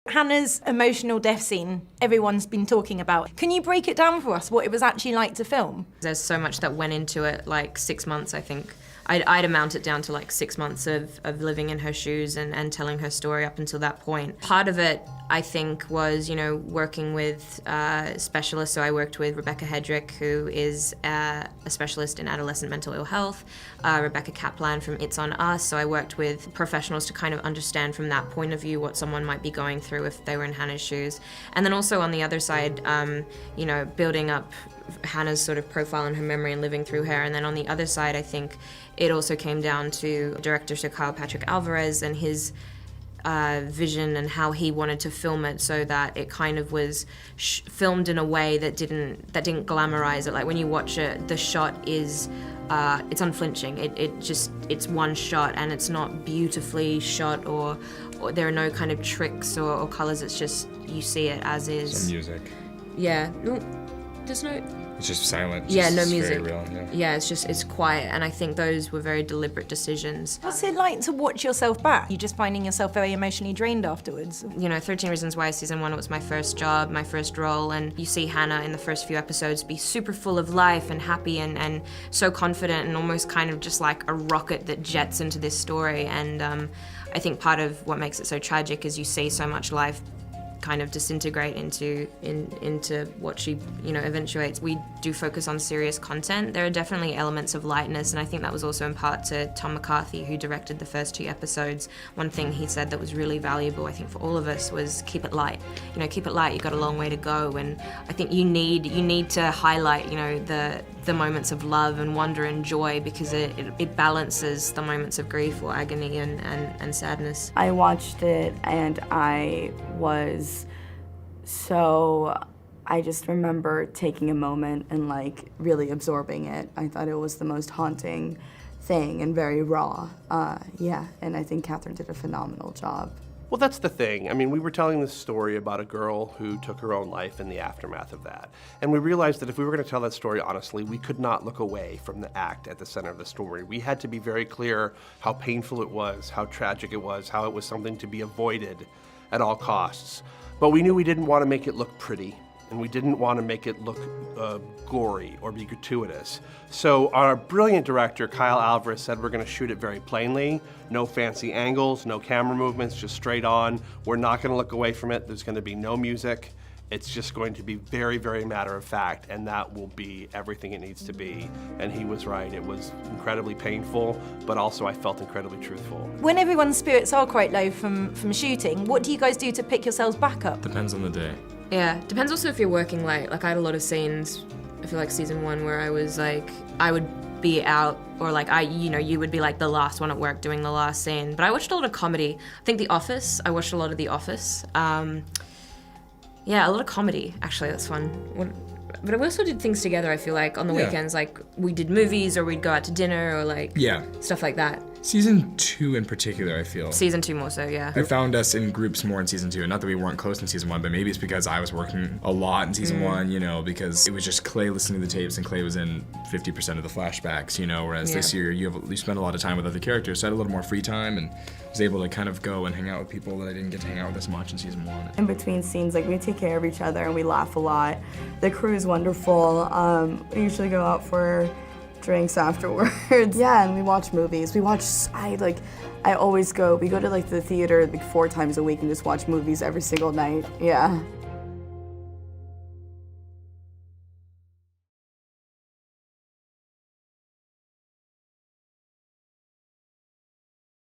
Hannah's emotional death scene, everyone's been talking about. Can you break it down for us, what it was actually like to film? There's so much that went into it, like 6 months, I think. I'd amount it down to like 6 months of living in her shoes and telling her story up until that point. Part of it, I think, was, working with specialists. So I worked with Rebecca Hedrick, who is a specialist in adolescent mental ill health, Rebecca Kaplan from It's On Us. So I worked with professionals to kind of understand from that point of view what someone might be going through if they were in Hannah's shoes. And then also on the other side, building up Hannah's sort of profile and her memory and living through her. And then on the other side, I think it also came down to director Sir Kyle Patrick Alvarez and his vision and how he wanted to film it so that it kind of was filmed in a way that didn't glamorize it. Like when you watch it, the shot is it's unflinching. It's one shot and it's not beautifully shot or there are no kind of tricks or colors. It's just you see it as is. Some music. Yeah. No, there's no. It's just silent. It's yeah, just no music. Very real, yeah, it's quiet, and I think those were very deliberate decisions. What's it like to watch yourself back? You just finding yourself very emotionally drained afterwards? 13 Reasons Why season 1, it was my first job, my first role, and you see Hannah in the first few episodes be super full of life and happy and so confident and almost kind of just like a rocket that jets into this story. And I think part of what makes it so tragic is you see so much life kind of disintegrate into what she eventuates. We do focus on serious content. There are definitely elements of lightness, and I think that was also in part to Tom McCarthy, who directed the first 2 episodes. One thing he said that was really valuable, I think, for all of us was keep it light. Keep it light. You've got a long way to go, and I think you need to highlight the moments of love and wonder and joy, because it balances the moments of grief or agony and sadness. I watched it and I just remember taking a moment and really absorbing it. I thought it was the most haunting thing and very raw. And I think Catherine did a phenomenal job. Well, that's the thing. I mean, we were telling this story about a girl who took her own life in the aftermath of that. And we realized that if we were going to tell that story honestly, we could not look away from the act at the center of the story. We had to be very clear how painful it was, how tragic it was, how it was something to be avoided at all costs. But we knew we didn't want to make it look pretty, and we didn't want to make it look gory or be gratuitous. So our brilliant director, Kyle Alvarez, said we're going to shoot it very plainly, no fancy angles, no camera movements, just straight on. We're not going to look away from it. There's going to be no music. It's just going to be very, very matter of fact, and that will be everything it needs to be. And he was right. It was incredibly painful, but also I felt incredibly truthful. When everyone's spirits are quite low from shooting, what do you guys do to pick yourselves back up? Depends on the day. Yeah, depends also if you're working late. Like I had a lot of scenes, I feel like season 1, where I was like, I would be out, or you would be like the last one at work doing the last scene. But I watched a lot of comedy. I think The Office, I watched a lot of The Office. Yeah, a lot of comedy, actually, that's fun. But we also did things together, I feel like, on the weekends. Like, we did movies, or we'd go out to dinner, or stuff like that. Season 2 in particular, I feel. Season 2 more so, yeah. I found us in groups more in season 2, and not that we weren't close in season 1, but maybe it's because I was working a lot in season 1, because it was just Clay listening to the tapes, and Clay was in 50% of the flashbacks, whereas this year you spent a lot of time with other characters, so I had a little more free time, and was able to kind of go and hang out with people that I didn't get to hang out with as much in season 1. In between scenes, we take care of each other and we laugh a lot. The crew is wonderful. We usually go out for drinks afterwards. Yeah, and we watch movies. We go to the theater 4 times a week and just watch movies every single night. Yeah.